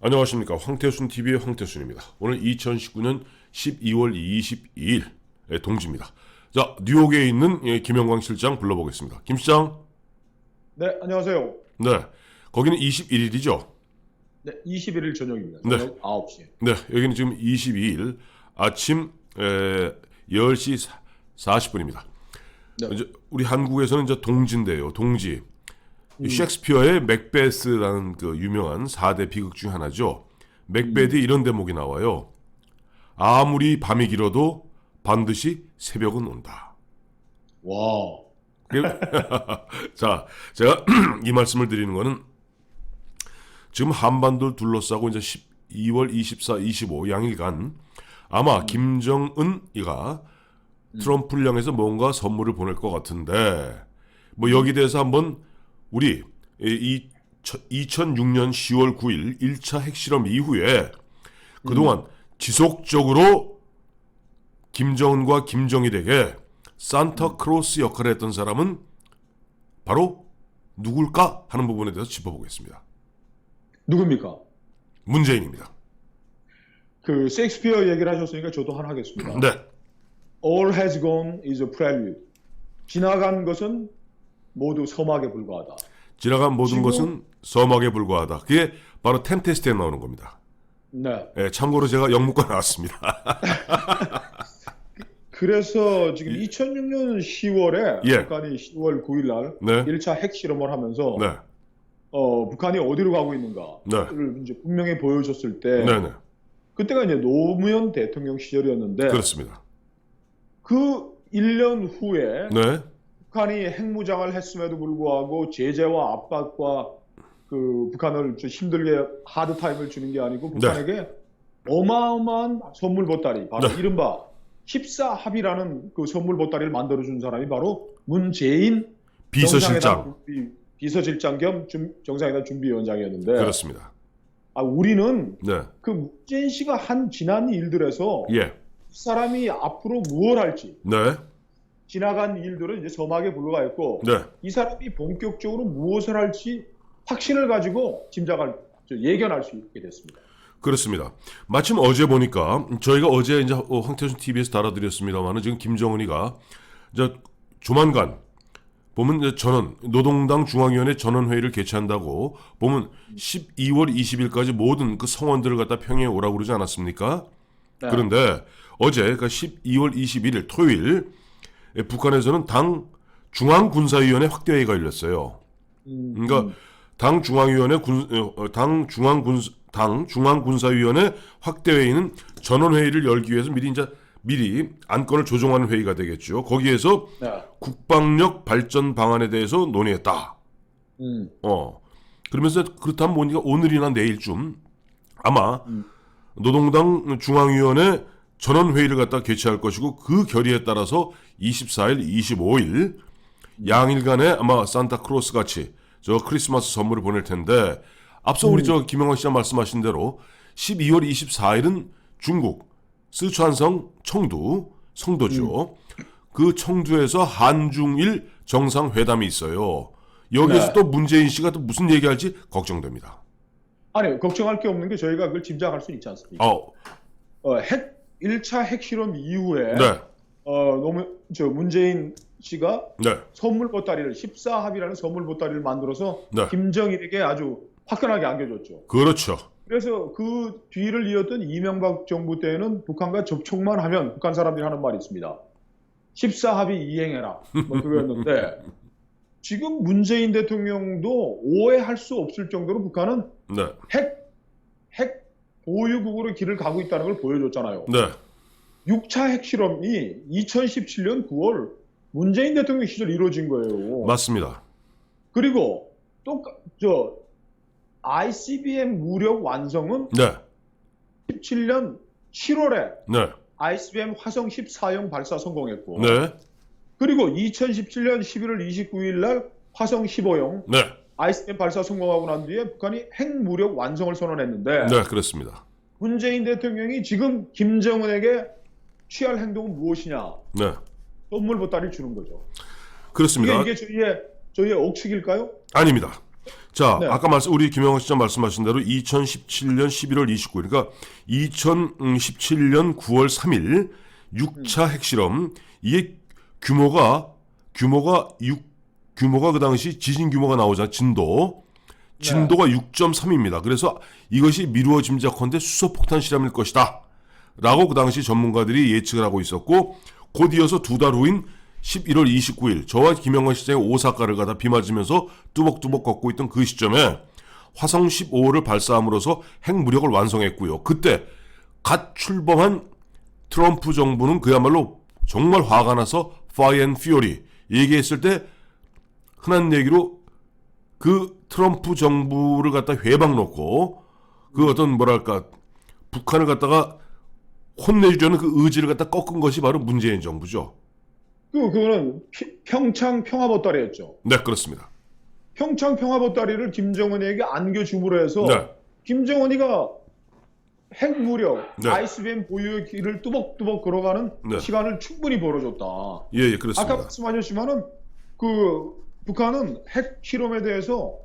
안녕하십니까. 황태순 TV의 황태순입니다. 오늘 2019년 12월 22일 동지입니다. 자, 뉴욕에 있는 김영광 실장 불러보겠습니다. 김 실장. 네, 안녕하세요. 네, 거기는 21일이죠. 네, 21일 저녁입니다. 네. 저녁 9시. 네, 여기는 지금 22일 아침 10시 40분입니다. 네. 이제 우리 한국에서는 이제 동지인데요. 동지. 셰익스피어의 맥베스라는 그 유명한 4대 비극 중 하나죠. 맥베드에 이런 대목이 나와요. 아무리 밤이 길어도 반드시 새벽은 온다. 와. 자, 제가 이 말씀을 드리는 거는 지금 한반도를 둘러싸고 이제 12월 24, 25 양일간 아마 김정은이가 트럼프를 향해서 뭔가 선물을 보낼 것 같은데 뭐 여기 대해서 한번 우리 2006년 10월 9일 1차 핵실험 이후에 그동안 지속적으로 김정은과 김정일에게 산타크로스 역할을 했던 사람은 바로 누굴까 하는 부분에 대해서 짚어보겠습니다. 누굽니까? 문재인입니다. 그 셰익스피어 얘기를 하셨으니까 저도 하나 하겠습니다. 네. All has gone is a prelude. 지나간 것은 모두 서막에 불과하다. 지나간 모든 지금- 것은 서막에 불과하다. 그게 바로 템테스트에 나오는 겁니다. 네. 예, 참고로 제가 영문과 나왔습니다. 그래서 지금 2006년 10월에 예. 북한이 10월 9일 날 네. 1차 핵실험을 하면서 네. 북한이 어디로 가고 있는가를 네. 이제 분명히 보여줬을 때 네네. 그때가 이제 노무현 대통령 시절이었는데 그렇습니다. 그 1년 후에 네. 북한이 핵무장을 했음에도 불구하고 제재와 압박과 그 북한을 좀 힘들게 하드 타임을 주는 게 아니고 북한에게 어마어마한 선물 보따리 바로 네. 이른바 14합의라는 그 선물 보따리를 만들어준 사람이 바로 문재인 비서실장. 비서실장 겸 정상회담 준비위원장이었는데 그렇습니다. 우리는 네. 그 문재인 씨가 한 지난 일들에서 예. 이 사람이 앞으로 무엇 할지 네. 지나간 일들은 이제 서막에 불과했고 네. 이 사람이 본격적으로 무엇을 할지 확신을 가지고 예견할 수 있게 됐습니다. 그렇습니다. 마침 어제 보니까 저희가 어제 이제 황태순 TV에서 다뤄드렸습니다만은 지금 김정은이가 이제 조만간 보면 이제 노동당 중앙위원회 전원회의를 개최한다고 보면 12월 20일까지 모든 그 성원들을 갖다 평양에 오라고 그러지 않았습니까? 네. 그런데 어제 그러니까 12월 21일 토요일 북한에서는 당 중앙군사위원회 확대회의가 열렸어요. 그러니까 당 중앙군사위원회 확대회의는 전원회의를 열기 위해서 미리 안건을 조정하는 회의가 되겠죠. 거기에서 네. 국방력 발전 방안에 대해서 논의했다. 그러면서 그렇다면 뭐니까 오늘이나 내일쯤 아마 노동당 중앙위원회 전원회의를 갖다 개최할 것이고 그 결의에 따라서 24일, 25일 양일간에 아마 산타크로스 같이 저 크리스마스 선물을 보낼 텐데 앞서 우리 저 김영환 씨가 말씀하신 대로 12월 24일은 중국 스촨성 청두 성도죠. 그 청두에서 한중일 정상회담이 있어요. 여기에서 네. 또 문재인 씨가 또 무슨 얘기할지 걱정됩니다. 아니 걱정할 게 없는 게 저희가 그걸 짐작할 수 있지 않습니까? 1차 핵실험 이후에 네, 문재인 씨가 네, 선물 보따리를 14합이라는 선물 보따리를 만들어서 네. 김정일에게 아주 화끈하게 안겨줬죠. 그렇죠. 그래서 그 뒤를 이었던 이명박 정부 때에는 북한과 접촉만 하면 북한 사람들이 하는 말이 있습니다. 14합의 이행해라. 뭐 그거였는데 지금 문재인 대통령도 오해할 수 없을 정도로 북한은 네, 핵 보유국으로 길을 가고 있다는 걸 보여줬잖아요. 네, 6차 핵실험이 2017년 9월 문재인 대통령 시절 이루어진 거예요. 맞습니다. 그리고 또 ICBM 무력 완성은 네, 17년 7월에 네, ICBM 화성 14형 발사 성공했고 네, 그리고 2017년 11월 29일 날 화성 15형 네, ICBM 발사 성공하고 난 뒤에 북한이 핵무력 완성을 선언했는데 네, 그렇습니다. 문재인 대통령이 지금 김정은에게 취할 행동은 무엇이냐? 네, 선물 보따리를 주는 거죠. 그렇습니다. 이게 저희의 억측일까요? 아닙니다. 자, 네. 아까 우리 김영학 시장 말씀하신 대로 2017년 11월 29일, 그러니까 2017년 9월 3일 6차 핵실험, 이게 규모가 그 당시 지진 규모가 나오자 진도가 6.3입니다. 그래서 이것이 미루어 짐작컨대 수소폭탄 실험일 것이다 라고 그 당시 전문가들이 예측을 하고 있었고, 곧 이어서 두 달 후인 11월 29일 저와 김영관 시장이 오사카를 가다 비 맞으면서 뚜벅뚜벅 걷고 있던 그 시점에 화성 15호를 발사함으로써 핵무력을 완성했고요. 그때 갓 출범한 트럼프 정부는 그야말로 정말 화가 나서 Fire and Fury 얘기했을 때 흔한 얘기로 그 트럼프 정부를 갖다 회방 놓고 그 어떤 뭐랄까 북한을 갖다가 혼내주려는 그 의지를 갖다 꺾은 것이 바로 문재인 정부죠. 그거는 평창 평화보따리였죠. 네, 그렇습니다. 평창 평화보따리를 김정은에게 안겨줌으로 해서 네. 김정은이가 핵무력, 네. 아이스비엠 보유의 길을 뚜벅뚜벅 걸어가는 네. 시간을 충분히 벌어줬다. 예, 그렇습니다. 아까 말씀하셨지만은 그 북한은 핵 실험에 대해서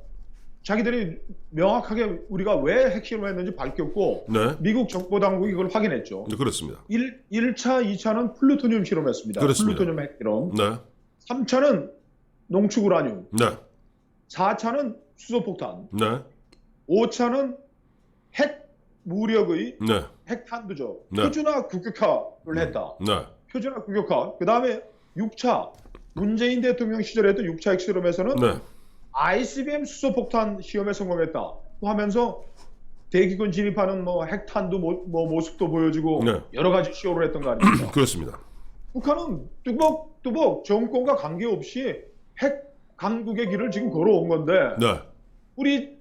자기들이 명확하게 우리가 왜 핵실험했는지 밝혔고 네, 미국 정보 당국이 그걸 확인했죠. 네, 그렇습니다. 1차, 2차는 플루토늄 실험했습니다. 그렇습니다. 플루토늄 핵실험. 네, 3차는 농축 우라늄. 네, 4차는 수소폭탄. 네, 5차는 핵 무력의 네, 핵탄두죠. 네. 표준화 국격화를 했다. 네, 표준화 국격화. 그 다음에 6차 문재인 대통령 시절에 했던 6차 핵실험에서는 네, ICBM 수소폭탄 시험에 성공했다 하면서 대기권 진입하는 뭐 핵탄두 뭐 모습도 보여주고 네. 여러 가지 쇼를 했던 거 아닙니까? 그렇습니다. 북한은 뚜벅뚜벅 정권과 관계없이 핵 강국의 길을 지금 걸어온 건데 네,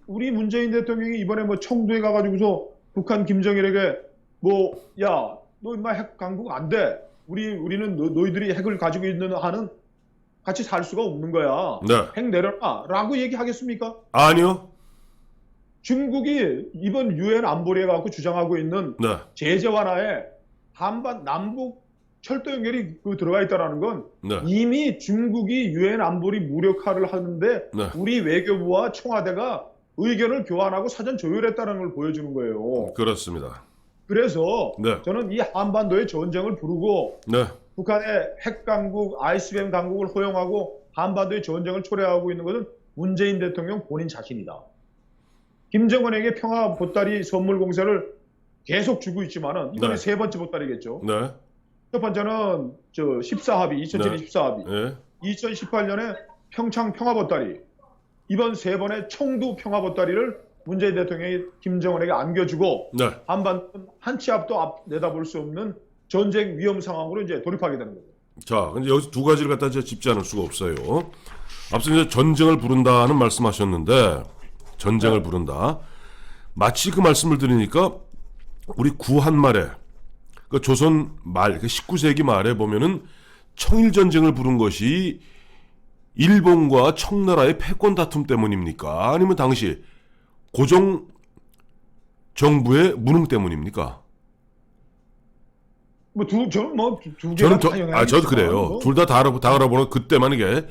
우리 문재인 대통령이 이번에 뭐 청두에 가가지고서 북한 김정일에게 뭐 야 너 인마 핵 강국 안 돼. 우리는 너희들이 핵을 가지고 있는 한은 같이 살 수가 없는 거야. 네. 핵 내려놔 라고 얘기하겠습니까? 아니요. 중국이 이번 유엔 안보리에 갖고 주장하고 있는 네, 제재 완화에 남북 철도 연결이 들어가 있다는 건 네, 이미 중국이 유엔 안보리 무력화를 하는데 네. 우리 외교부와 청와대가 의견을 교환하고 사전 조율했다는 걸 보여주는 거예요. 그렇습니다. 그래서 네. 저는 이 한반도의 전쟁을 부르고 네, 북한의 핵 강국, 아이스비엠 강국을 허용하고 한반도의 전쟁을 초래하고 있는 것은 문재인 대통령 본인 자신이다. 김정은에게 평화 보따리 선물 공세를 계속 주고 있지만은 이번에 네. 세 번째 보따리겠죠. 네, 첫 번째는 14합의, 2007년 네. 14합의, 네, 2018년에 평창 평화 보따리, 이번 세 번의 청두 평화 보따리를 문재인 대통령이 김정은에게 안겨주고 네. 한반도는 한 치 앞도 내다볼 수 없는 전쟁 위험 상황으로 이제 돌입하게 되는 거예요. 자, 근데 여기서 두 가지를 갖다 이제 짚지 않을 수가 없어요. 앞서 이제 전쟁을 부른다는 말씀하셨는데, 전쟁을 네. 부른다. 마치 그 말씀을 들으니까 우리 구한말에, 그 조선 말, 그 19세기 말에 보면은 청일 전쟁을 부른 것이 일본과 청나라의 패권 다툼 때문입니까? 아니면 당시 고종 정부의 무능 때문입니까? 저는 두 저는 개가 다 영향이 저도 있지만 그래요. 뭐 둘 다 알아보는 그때만 이게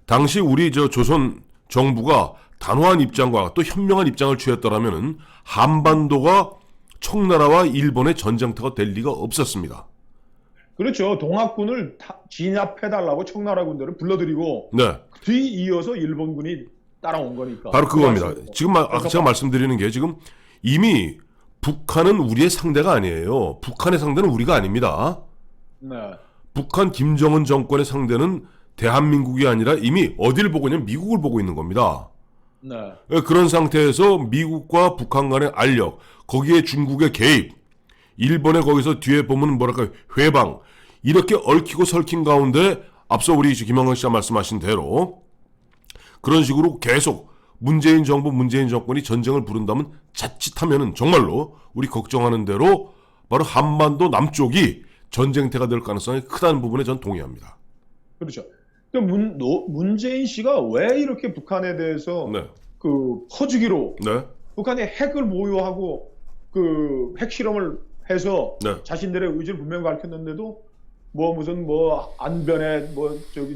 당시 우리 조선 정부가 단호한 입장과 또 현명한 입장을 취했더라면은 한반도가 청나라와 일본의 전쟁터가 될 리가 없었습니다. 그렇죠. 동학군을 진압해달라고 청나라 군대를 불러들이고 네, 뒤이어서 일본군이 따라온 거니까. 바로 그겁니다. 그래서 지금 아까 제가 말씀드리는 게 지금 이미 북한은 우리의 상대가 아니에요. 북한의 상대는 우리가 아닙니다. 네. 북한 김정은 정권의 상대는 대한민국이 아니라 이미 어디를 보고 있냐면 미국을 보고 있는 겁니다. 네. 그런 상태에서 미국과 북한 간의 알력, 거기에 중국의 개입, 일본의 거기서 뒤에 보면 뭐랄까 회방, 이렇게 얽히고 설킨 가운데 앞서 우리 김영건 씨가 말씀하신 대로 그런 식으로 계속 문재인 정부, 문재인 정권이 전쟁을 부른다면 자칫하면은 정말로 우리 걱정하는 대로 바로 한반도 남쪽이 전쟁터가 될 가능성이 크다는 부분에 전 동의합니다. 그렇죠. 문재인 씨가 왜 이렇게 북한에 대해서 네, 퍼주기로 네, 북한이 핵을 보유하고 핵실험을 해서 네. 자신들의 의지를 분명히 밝혔는데도 무슨 안변에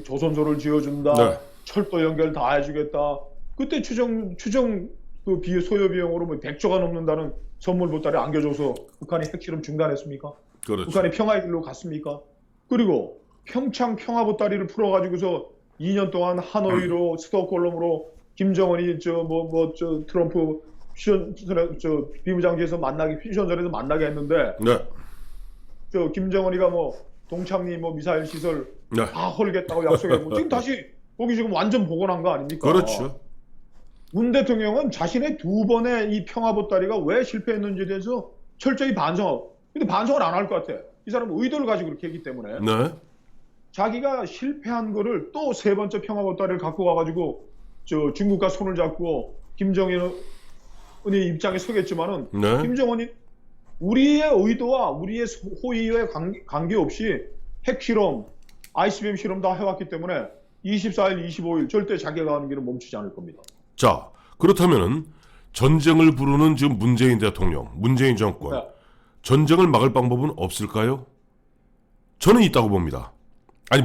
조선소를 지어준다, 네. 철도 연결 다 해주겠다, 그때 추정 그 소요 비용으로 뭐 100조가 넘는다는 선물 보따리 안겨줘서 북한이 핵실험 중단했습니까? 그렇죠. 북한이 평화의 길로 갔습니까? 그리고 평창 평화 보따리를 풀어가지고서 2년 동안 하노이로 스톡홀름으로 김정은이 저 트럼프 비무장지에서 휴전선에서 만나게 했는데 네. 저 김정은이가 뭐 동창리 뭐 미사일 시설 네. 다 헐겠다고 약속했고 지금 다시 거기 지금 완전 복원한 거 아닙니까? 그렇죠. 문 대통령은 자신의 두 번의 이 평화 보따리가 왜 실패했는지에 대해서 철저히 반성하고, 근데 반성을 안 할 것 같아. 이 사람은 의도를 가지고 그렇게 했기 때문에 네. 자기가 실패한 거를 또 세 번째 평화 보따리를 갖고 가가지고 저 중국과 손을 잡고 김정은의 입장에 서겠지만은 네. 김정은이 우리의 의도와 우리의 호의에 관계없이 핵실험, ICBM 실험 다 해왔기 때문에 24일, 25일 절대 자기가 가는 길은 멈추지 않을 겁니다. 자, 그렇다면은 전쟁을 부르는 지금 문재인 대통령, 문재인 정권, 네. 전쟁을 막을 방법은 없을까요? 저는 있다고 봅니다. 아니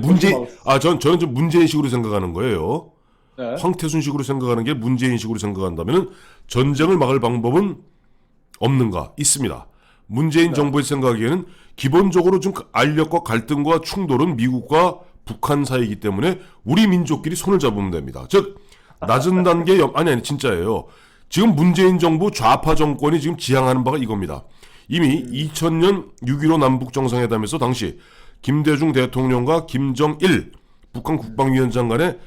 저는 좀 문재인식으로 생각하는 거예요. 네. 황태순식으로 생각하는 게 문재인식으로 생각한다면은 전쟁을 막을 방법은 없는가? 있습니다. 문재인 네. 정부의 생각에는 기본적으로 좀 알력과 갈등과 충돌은 미국과 북한 사이이기 때문에 우리 민족끼리 손을 잡으면 됩니다. 즉 낮은 단계 아니 진짜예요. 지금 문재인 정부 좌파 정권이 지금 지향하는 바가 이겁니다. 이미 2000년 6.15 남북 정상회담에서 당시 김대중 대통령과 김정일 북한 국방위원장 간의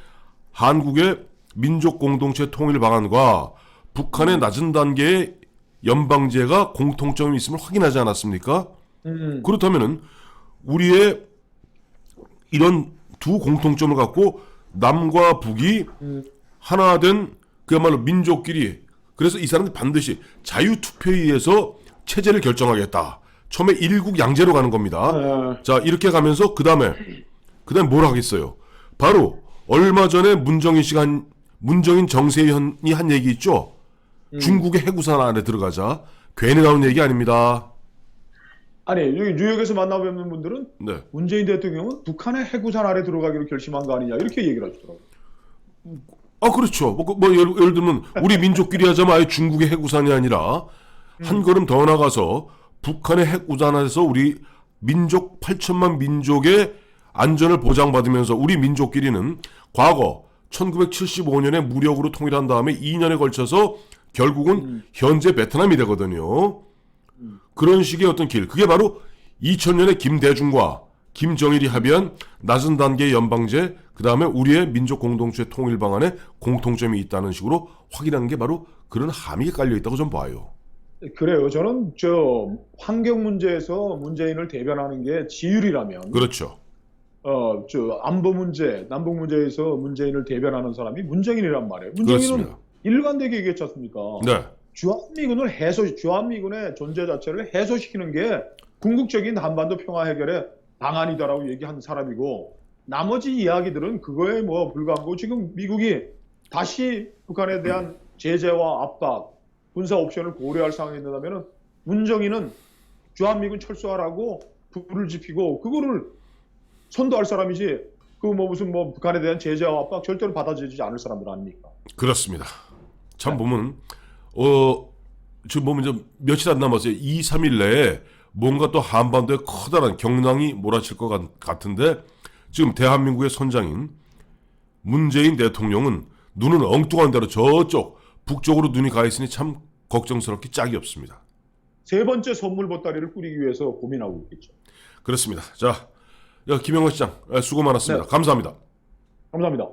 한국의 민족 공동체 통일 방안과 북한의 낮은 단계의 연방제가 공통점이 있음을 확인하지 않았습니까? 그렇다면은 우리의 이런 두 공통점을 갖고 남과 북이 하나 된 그야말로 민족끼리, 그래서 이 사람들이 반드시 자유투표에 의해서 체제를 결정하겠다. 처음에 일국양제로 가는 겁니다. 자, 이렇게 가면서 그 다음에 뭘 하겠어요? 바로 얼마 전에 문정인 정세현이 한 얘기 있죠? 중국의 해구산 안에 들어가자. 괜히 나온 얘기 아닙니다. 아니, 여기 뉴욕에서 만나뵙는 분들은 네. 문재인 대통령은 북한의 해구산 아래 들어가기로 결심한 거 아니냐 이렇게 얘기를 하시더라고요. 아, 그렇죠. 예를 들면 우리 민족끼리 하자면 아예 중국의 해구산이 아니라 한 걸음 더 나가서 북한의 핵우산에서 우리 민족 8천만 민족의 안전을 보장받으면서 우리 민족끼리는 과거 1975년에 무력으로 통일한 다음에 2년에 걸쳐서 결국은 현재 베트남이 되거든요. 그런 식의 어떤 길, 그게 바로 2000년에 김대중과 김정일이 합의한 낮은 단계의 연방제, 그 다음에 우리의 민족 공동체 통일 방안에 공통점이 있다는 식으로 확인한 게 바로 그런 함의가 깔려 있다고 좀 봐요. 그래요. 저는 저 환경 문제에서 문재인을 대변하는 게 지율이라면, 그렇죠. 저 안보 문제, 남북 문제에서 문재인을 대변하는 사람이 문재인이란 말이에요. 문재인은 그렇습니다. 일관되게 얘기했지 않습니까? 네. 주한미군의 존재 자체를 해소시키는 게 궁극적인 한반도 평화 해결의 방안이다라고 얘기한 사람이고, 나머지 이야기들은 그거에 뭐 불과한 거고, 지금 미국이 다시 북한에 대한 제재와 압박, 군사 옵션을 고려할 상황이 된다면은 문정인은 주한미군 철수하라고 불을 지피고 그거를 선도할 사람이지, 그 뭐 무슨 뭐 북한에 대한 제재와 압박 절대로 받아들이지 않을 사람들 아닙니까? 그렇습니다. 참 보면 지금 보면 좀 며칠 안 남았어요. 2, 3일 내에 뭔가 또 한반도에 커다란 경랑이 몰아칠 것 같은데, 지금 대한민국의 선장인 문재인 대통령은 눈은 엉뚱한 대로 저쪽 북쪽으로 눈이 가 있으니 참 걱정스럽기 짝이 없습니다. 세 번째 선물 보따리를 꾸리기 위해서 고민하고 있겠죠. 그렇습니다. 자, 김영호 시장 수고 많았습니다. 네. 감사합니다. 감사합니다.